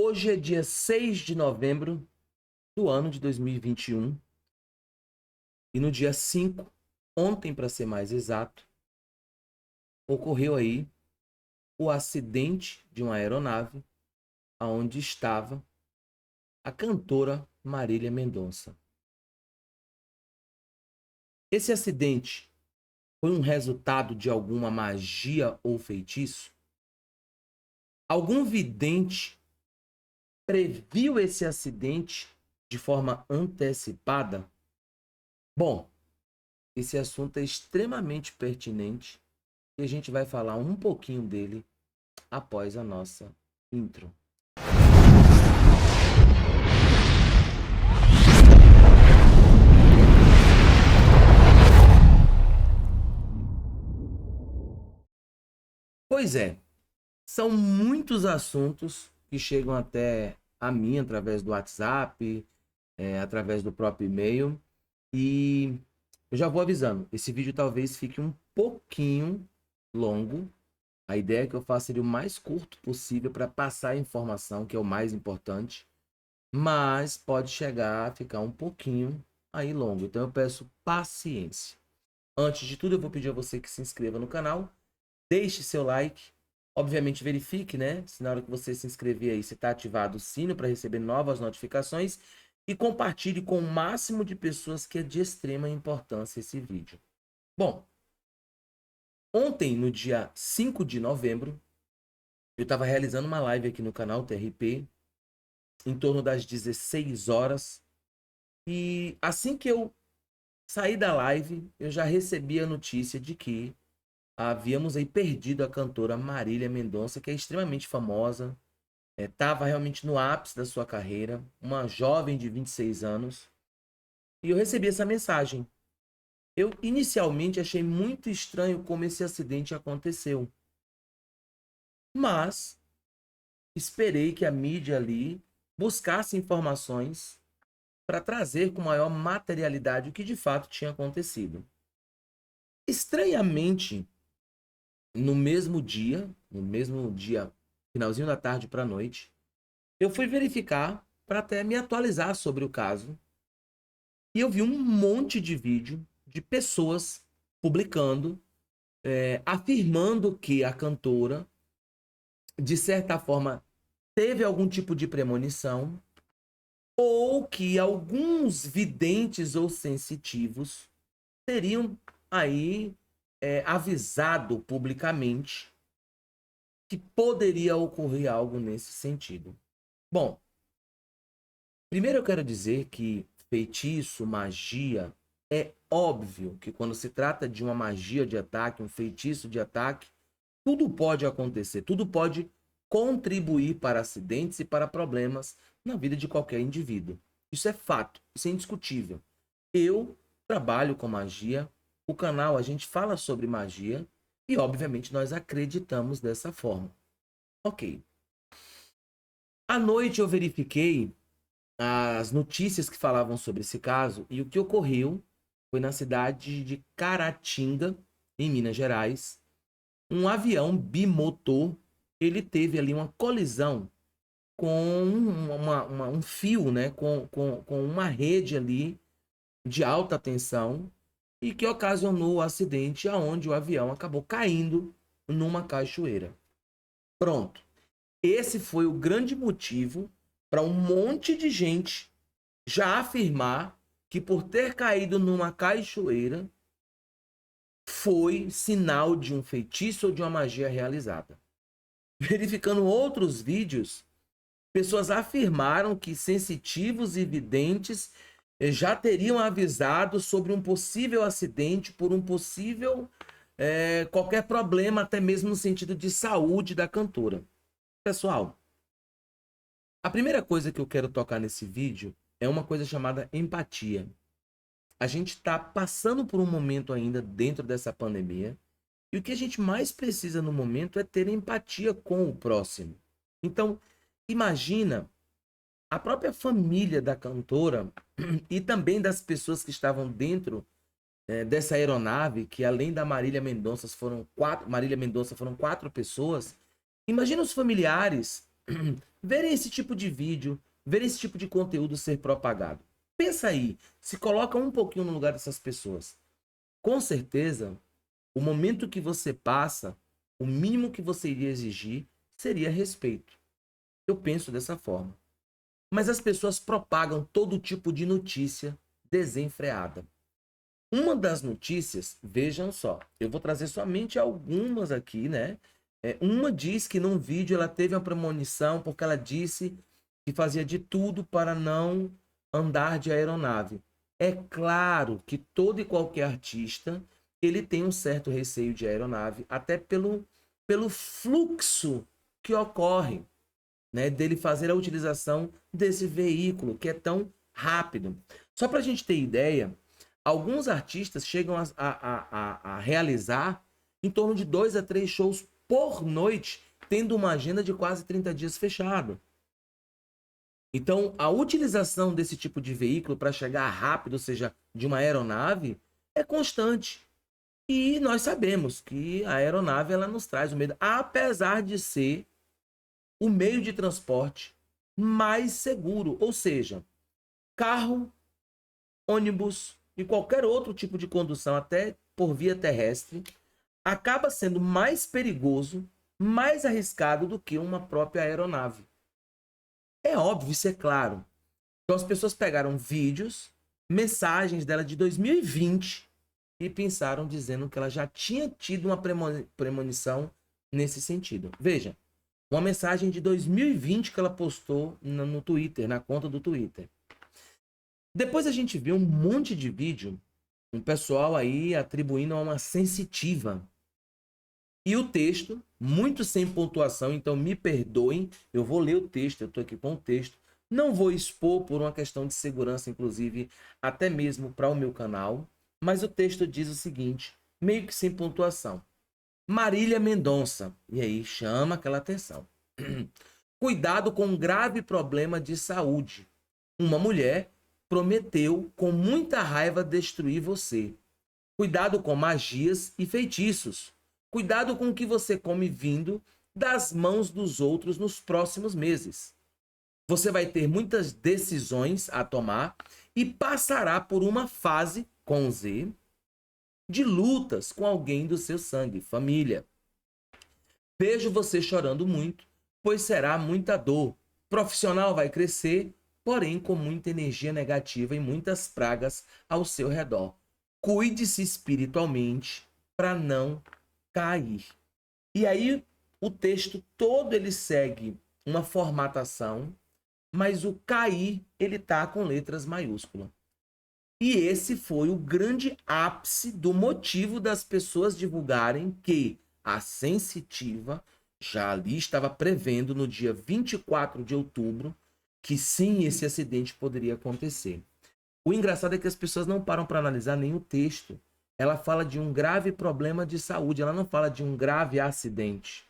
Hoje é dia 6 de novembro do ano de 2021 e no dia 5, ontem para ser mais exato, ocorreu aí o acidente de uma aeronave aonde estava a cantora Marília Mendonça. Esse acidente foi um resultado de alguma magia ou feitiço? Algum vidente previu esse acidente de forma antecipada? Bom, esse assunto é extremamente pertinente e a gente vai falar um pouquinho dele após a nossa intro. Pois é, são muitos assuntos que chegam até a mim através do WhatsApp, através do próprio e-mail. E eu já vou avisando, esse vídeo talvez fique um pouquinho longo. A ideia é que eu faça ele o mais curto possível para passar a informação, que é o mais importante. Mas pode chegar a ficar um pouquinho aí longo. Então eu peço paciência. Antes de tudo, eu vou pedir a você que se inscreva no canal, deixe seu like, obviamente verifique, né? Se na hora que você se inscrever aí, se está ativado o sino para receber novas notificações e compartilhe com o máximo de pessoas que é de extrema importância esse vídeo. Bom, ontem, no dia 5 de novembro, eu estava realizando uma live aqui no canal TRP, em torno das 16 horas, e assim que eu saí da live, eu já recebi a notícia de que havíamos aí perdido a cantora Marília Mendonça, que é extremamente famosa, estava realmente no ápice da sua carreira, uma jovem de 26 anos, e eu recebi essa mensagem. Eu inicialmente achei muito estranho como esse acidente aconteceu, mas esperei que a mídia ali buscasse informações para trazer com maior materialidade o que de fato tinha acontecido. Estranhamente, no mesmo dia, finalzinho da tarde para a noite, eu fui verificar para até me atualizar sobre o caso. E eu vi um monte de vídeo de pessoas publicando, afirmando que a cantora, de certa forma, teve algum tipo de premonição, ou que alguns videntes ou sensitivos teriam aí avisado publicamente que poderia ocorrer algo nesse sentido. Bom, primeiro eu quero dizer que feitiço, magia, é óbvio que quando se trata de uma magia de ataque, um feitiço de ataque, tudo pode acontecer, tudo pode contribuir para acidentes e para problemas na vida de qualquer indivíduo. Isso é fato, isso é indiscutível. Eu trabalho com magia, o canal a gente fala sobre magia e obviamente nós acreditamos dessa forma. Ok. À noite eu verifiquei as notícias que falavam sobre esse caso e o que ocorreu foi na cidade de Caratinga, em Minas Gerais. Um avião bimotor, ele teve ali uma colisão com um fio, né, com uma rede ali de alta tensão e que ocasionou o acidente aonde o avião acabou caindo numa cachoeira. Pronto. Esse foi o grande motivo para um monte de gente já afirmar que por ter caído numa cachoeira foi sinal de um feitiço ou de uma magia realizada. Verificando outros vídeos, pessoas afirmaram que sensitivos e videntes já teriam avisado sobre um possível acidente por um possível qualquer problema, até mesmo no sentido de saúde da cantora. Pessoal, a primeira coisa que eu quero tocar nesse vídeo é uma coisa chamada empatia. A gente está passando por um momento ainda dentro dessa pandemia e o que a gente mais precisa no momento é ter empatia com o próximo. Então, imagina a própria família da cantora e também das pessoas que estavam dentro dessa aeronave, que além da Marília Mendonça foram quatro pessoas. Imagina os familiares verem esse tipo de vídeo, verem esse tipo de conteúdo ser propagado. Pensa aí, se coloca um pouquinho no lugar dessas pessoas. Com certeza, o momento que você passa, o mínimo que você iria exigir seria respeito. Eu penso dessa forma. Mas as pessoas propagam todo tipo de notícia desenfreada. Uma das notícias, vejam só, eu vou trazer somente algumas aqui, né? Uma diz que num vídeo ela teve uma premonição porque ela disse que fazia de tudo para não andar de aeronave. É claro que todo e qualquer artista ele tem um certo receio de aeronave, até pelo fluxo que ocorre, né, dele fazer a utilização desse veículo que é tão rápido. Só para a gente ter ideia, alguns artistas chegam a realizar em torno de 2 a 3 shows por noite, tendo uma agenda de quase 30 dias fechado. Então, a utilização desse tipo de veículo para chegar rápido, ou seja, de uma aeronave, é constante. E nós sabemos que a aeronave ela nos traz o medo, apesar de ser o meio de transporte mais seguro, ou seja, carro, ônibus e qualquer outro tipo de condução, até por via terrestre, acaba sendo mais perigoso, mais arriscado do que uma própria aeronave. É óbvio, isso é claro. Então as pessoas pegaram vídeos, mensagens dela de 2020 e pensaram dizendo que ela já tinha tido uma premonição nesse sentido. Veja, uma mensagem de 2020 que ela postou no Twitter, na conta do Twitter. Depois a gente viu um monte de vídeo, um pessoal aí atribuindo a uma sensitiva. E o texto, muito sem pontuação, então me perdoem, eu vou ler o texto, eu estou aqui com o texto. Não vou expor por uma questão de segurança, inclusive, até mesmo para o meu canal. Mas o texto diz o seguinte, meio que sem pontuação. Marília Mendonça. E aí chama aquela atenção. Cuidado com um grave problema de saúde. Uma mulher prometeu com muita raiva destruir você. Cuidado com magias e feitiços. Cuidado com o que você come vindo das mãos dos outros nos próximos meses. Você vai ter muitas decisões a tomar e passará por uma fase, com Z, de lutas com alguém do seu sangue, família. Vejo você chorando muito, pois será muita dor. Profissional vai crescer, porém com muita energia negativa e muitas pragas ao seu redor. Cuide-se espiritualmente para não cair. E aí o texto todo ele segue uma formatação, mas o cair ele tá com letras maiúsculas. E esse foi o grande ápice do motivo das pessoas divulgarem que a sensitiva já ali estava prevendo no dia 24 de outubro que sim, esse acidente poderia acontecer. O engraçado é que as pessoas não param para analisar nem o texto. Ela fala de um grave problema de saúde, ela não fala de um grave acidente.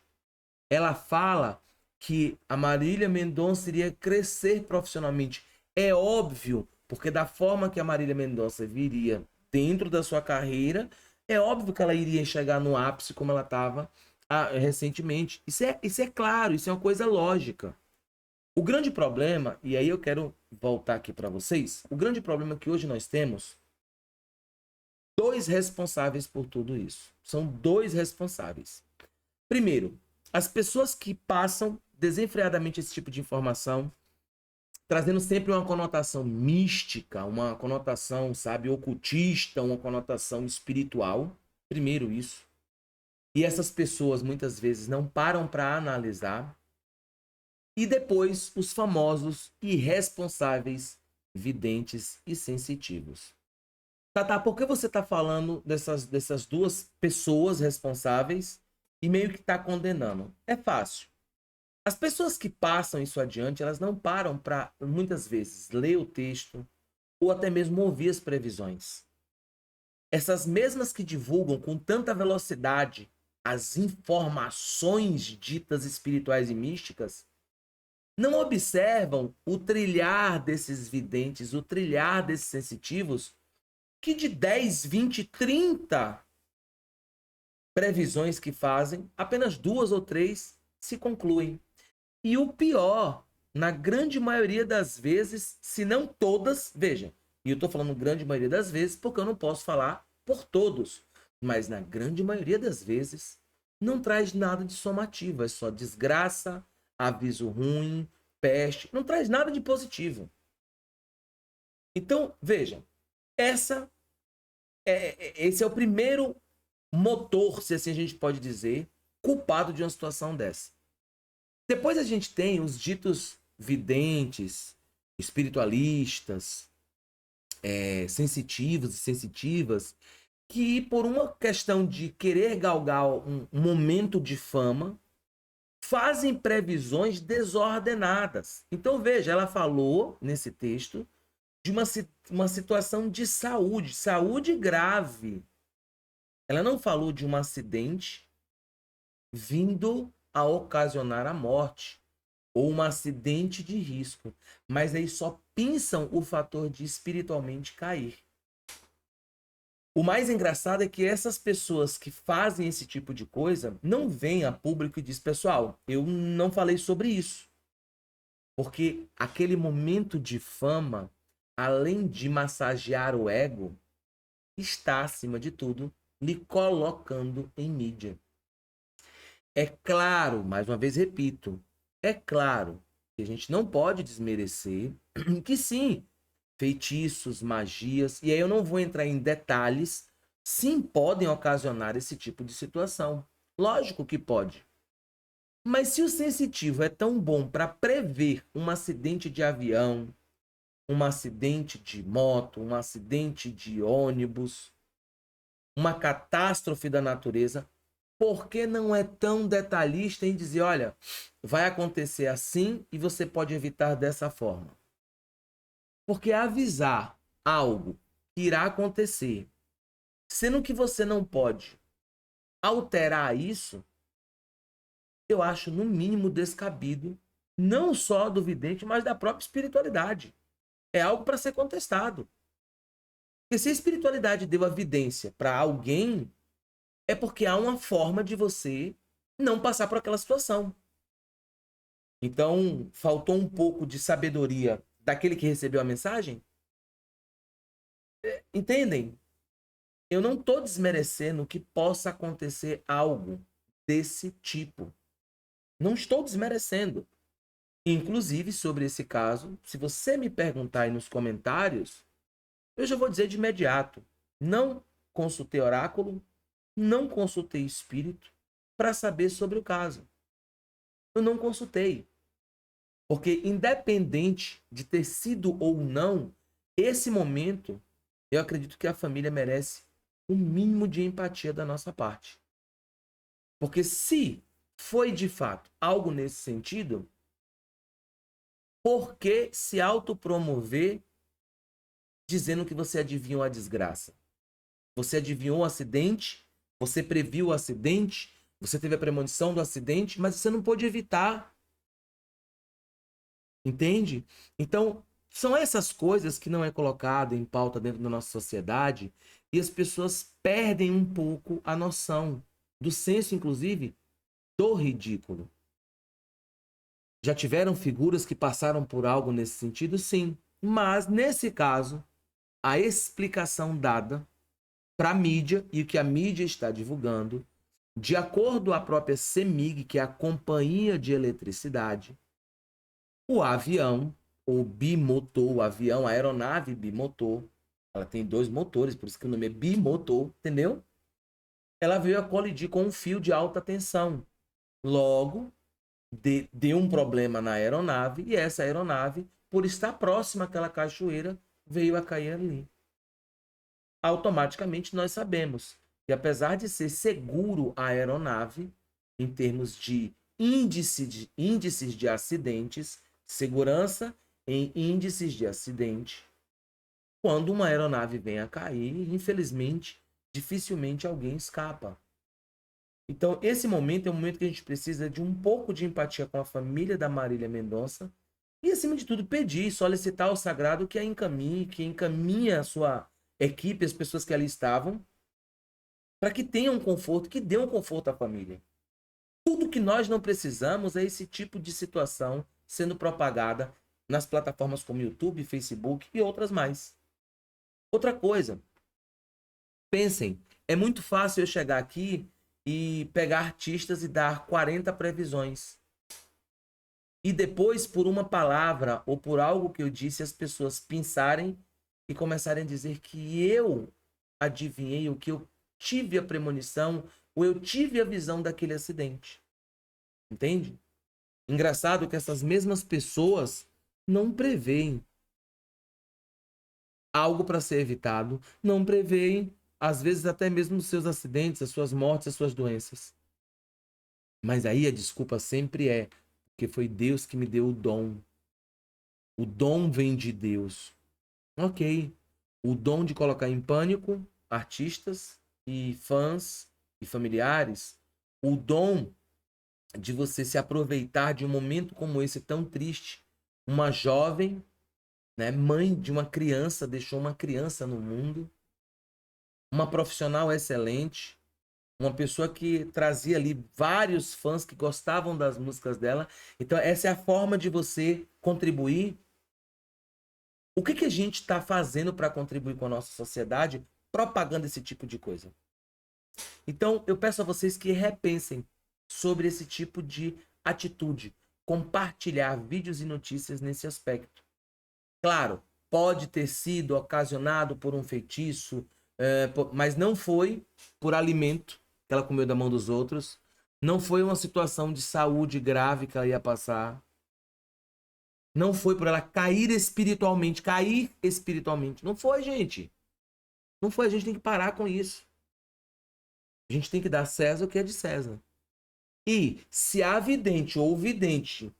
Ela fala que a Marília Mendonça iria crescer profissionalmente. É óbvio, porque da forma que a Marília Mendonça viria dentro da sua carreira, é óbvio que ela iria chegar no ápice como ela estava recentemente. Isso é claro, isso é uma coisa lógica. O grande problema, e aí eu quero voltar aqui para vocês, o grande problema é que hoje nós temos dois responsáveis por tudo isso. São dois responsáveis. Primeiro, as pessoas que passam desenfreadamente esse tipo de informação, trazendo sempre uma conotação mística, uma conotação, sabe, ocultista, uma conotação espiritual. Primeiro isso. E essas pessoas muitas vezes não param para analisar. E depois os famosos irresponsáveis, videntes e sensitivos. Tata, por que você está falando dessas duas pessoas responsáveis e meio que está condenando? É fácil. As pessoas que passam isso adiante, elas não param para, muitas vezes, ler o texto ou até mesmo ouvir as previsões. Essas mesmas que divulgam com tanta velocidade as informações ditas espirituais e místicas, não observam o trilhar desses videntes, o trilhar desses sensitivos, que de 10, 20, 30 previsões que fazem, apenas 2 ou 3 se concluem. E o pior, na grande maioria das vezes, se não todas, veja, e eu estou falando grande maioria das vezes porque eu não posso falar por todos, mas na grande maioria das vezes não traz nada de somativo, é só desgraça, aviso ruim, peste, não traz nada de positivo. Então, veja, esse é o primeiro motor, se assim a gente pode dizer, culpado de uma situação dessa. Depois a gente tem os ditos videntes, espiritualistas, sensitivos e sensitivas, que por uma questão de querer galgar um momento de fama, fazem previsões desordenadas. Então veja, ela falou nesse texto de uma situação de saúde, saúde grave. Ela não falou de um acidente vindo a ocasionar a morte ou um acidente de risco, mas aí só pensam o fator de espiritualmente cair. O mais engraçado é que essas pessoas que fazem esse tipo de coisa não vêm a público e diz, pessoal, eu não falei sobre isso. Porque aquele momento de fama, além de massagear o ego, está, acima de tudo, lhe colocando em mídia. É claro, mais uma vez repito, é claro que a gente não pode desmerecer que sim, feitiços, magias, e aí eu não vou entrar em detalhes, sim, podem ocasionar esse tipo de situação. Lógico que pode. Mas se o sensitivo é tão bom para prever um acidente de avião, um acidente de moto, um acidente de ônibus, uma catástrofe da natureza, por que não é tão detalhista em dizer, olha, vai acontecer assim e você pode evitar dessa forma? Porque avisar algo que irá acontecer, sendo que você não pode alterar isso, eu acho no mínimo descabido, não só do vidente, mas da própria espiritualidade. É algo para ser contestado. Porque se a espiritualidade deu a vidência para alguém, é porque há uma forma de você não passar por aquela situação. Então, faltou um pouco de sabedoria daquele que recebeu a mensagem? Entendem? Eu não estou desmerecendo que possa acontecer algo desse tipo. Não estou desmerecendo. Inclusive, sobre esse caso, se você me perguntar aí nos comentários, eu já vou dizer de imediato. Não consultei oráculo, não consultei espírito para saber sobre o caso. Eu não consultei. Porque independente de ter sido ou não, esse momento, eu acredito que a família merece um mínimo de empatia da nossa parte. Porque se foi de fato algo nesse sentido, por que se autopromover dizendo que você adivinhou a desgraça? Você adivinhou o acidente, você previu o acidente, você teve a premonição do acidente, mas você não pôde evitar. Entende? Então, são essas coisas que não é colocado em pauta dentro da nossa sociedade e as pessoas perdem um pouco a noção do senso, inclusive, do ridículo. Já tiveram figuras que passaram por algo nesse sentido? Sim. Mas, nesse caso, a explicação dada para a mídia e o que a mídia está divulgando, de acordo com a própria CEMIG, que é a Companhia de Eletricidade, o avião, o bimotor, o avião, a aeronave bimotor, ela tem dois motores, por isso que o nome é bimotor, entendeu? Ela veio a colidir com um fio de alta tensão. Logo, deu um problema na aeronave e essa aeronave, por estar próxima àquela cachoeira, veio a cair ali. Automaticamente nós sabemos que apesar de ser seguro a aeronave, em termos de índices de acidentes, segurança em índices de acidente, quando uma aeronave vem a cair, infelizmente, dificilmente alguém escapa. Então, esse momento é um momento que a gente precisa de um pouco de empatia com a família da Marília Mendonça e, acima de tudo, pedir, solicitar ao sagrado que a encaminhe, que encaminhe a sua equipe, as pessoas que ali estavam, para que tenham um conforto, que dê um conforto à família. Tudo que nós não precisamos é esse tipo de situação sendo propagada nas plataformas como YouTube, Facebook e outras mais. Outra coisa, pensem, é muito fácil eu chegar aqui e pegar artistas e dar 40 previsões. E depois, por uma palavra ou por algo que eu disse, as pessoas pensarem e começarem a dizer que eu adivinhei, ou que eu tive a premonição, ou eu tive a visão daquele acidente. Entende? Engraçado que essas mesmas pessoas não preveem algo para ser evitado, não preveem, às vezes, até mesmo os seus acidentes, as suas mortes, as suas doenças. Mas aí a desculpa sempre é porque foi Deus que me deu o dom. O dom vem de Deus. Ok. O dom de colocar em pânico artistas e fãs e familiares. O dom de você se aproveitar de um momento como esse tão triste. Uma jovem, né, mãe de uma criança, deixou uma criança no mundo. Uma profissional excelente. Uma pessoa que trazia ali vários fãs que gostavam das músicas dela. Então, essa é a forma de você contribuir. O que a gente está fazendo para contribuir com a nossa sociedade propagando esse tipo de coisa? Então, eu peço a vocês que repensem sobre esse tipo de atitude. Compartilhar vídeos e notícias nesse aspecto. Claro, pode ter sido ocasionado por um feitiço, mas não foi por alimento que ela comeu da mão dos outros. Não foi uma situação de saúde grave que ela ia passar. Não foi por ela cair espiritualmente. Cair espiritualmente. Não foi, gente. Não foi. A gente tem que parar com isso. A gente tem que dar a César o que é de César. E se a vidente ou o vidente,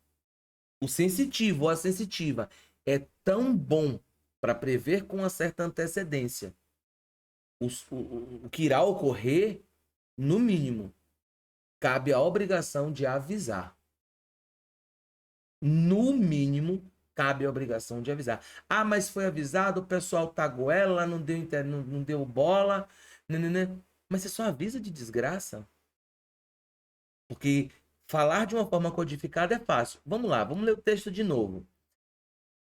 o sensitivo ou a sensitiva, é tão bom para prever com uma certa antecedência o que irá ocorrer, no mínimo, cabe a obrigação de avisar. No mínimo, cabe a obrigação de avisar. Ah, mas foi avisado, o pessoal tagou ela, não deu bola. Nananã. Mas você só avisa de desgraça? Porque falar de uma forma codificada é fácil. Vamos lá, vamos ler o texto de novo.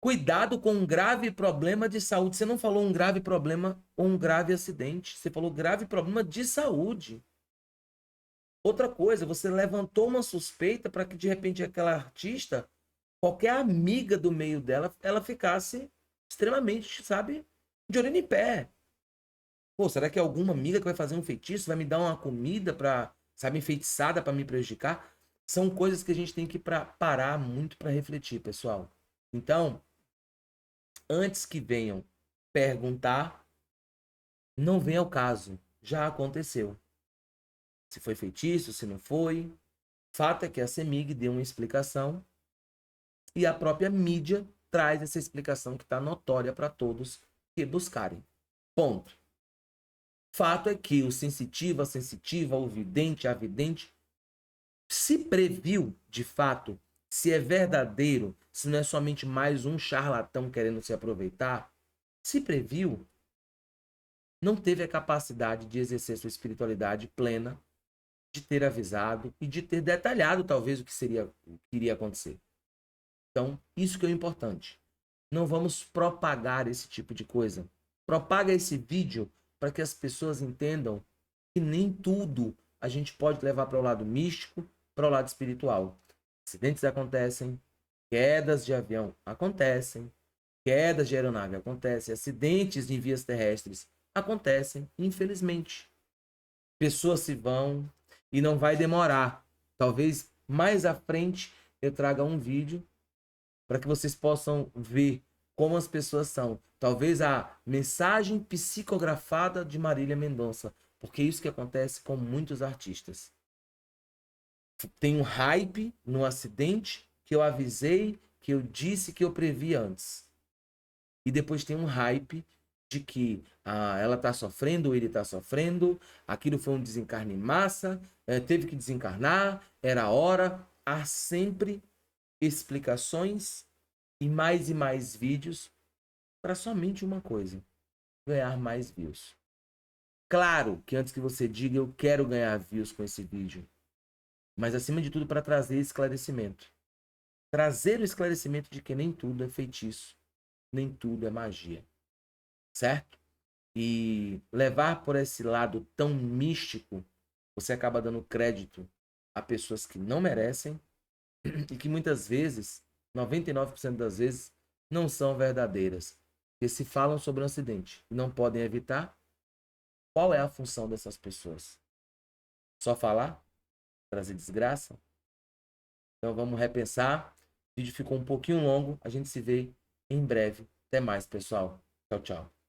Cuidado com um grave problema de saúde. Você não falou um grave problema ou um grave acidente. Você falou grave problema de saúde. Outra coisa, você levantou uma suspeita para que de repente aquela artista, qualquer amiga do meio dela, ela ficasse extremamente, sabe, de orelha em pé. Pô, será que é alguma amiga que vai fazer um feitiço, vai me dar uma comida para, sabe, enfeitiçada para me prejudicar? São coisas que a gente tem que parar muito para refletir, pessoal. Então, antes que venham perguntar, não vem ao caso. Já aconteceu. Se foi feitiço, se não foi. Fato é que a CEMIG deu uma explicação e a própria mídia traz essa explicação que está notória para todos que buscarem. Ponto. Fato é que o sensitivo, a sensitiva, o vidente, a vidente, se previu de fato, se é verdadeiro, se não é somente mais um charlatão querendo se aproveitar, se previu, não teve a capacidade de exercer sua espiritualidade plena, de ter avisado e de ter detalhado talvez o que iria acontecer. Então, isso que é o importante. Não vamos propagar esse tipo de coisa. Propaga esse vídeo para que as pessoas entendam que nem tudo a gente pode levar para o lado místico, para o lado espiritual. Acidentes acontecem, quedas de avião acontecem, quedas de aeronave acontecem, acidentes em vias terrestres acontecem, infelizmente. Pessoas se vão e não vai demorar. Talvez mais à frente eu traga um vídeo para que vocês possam ver como as pessoas são. Talvez a mensagem psicografada de Marília Mendonça, porque é isso que acontece com muitos artistas. Tem um hype no acidente que eu avisei, que eu disse, que eu previ antes. E depois tem um hype de que ela está sofrendo, ou ele está sofrendo, aquilo foi um desencarne em massa, teve que desencarnar, era a hora. Há sempre explicações e mais vídeos para somente uma coisa: ganhar mais views. Claro que antes que você diga eu quero ganhar views com esse vídeo, mas acima de tudo para trazer esclarecimento. Trazer o esclarecimento de que nem tudo é feitiço, nem tudo é magia, certo? E levar por esse lado tão místico, você acaba dando crédito a pessoas que não merecem e que muitas vezes, 99% das vezes, não são verdadeiras. Porque se falam sobre um acidente e não podem evitar, qual é a função dessas pessoas? Só falar? Trazer desgraça? Então vamos repensar. O vídeo ficou um pouquinho longo. A gente se vê em breve. Até mais, pessoal. Tchau, tchau.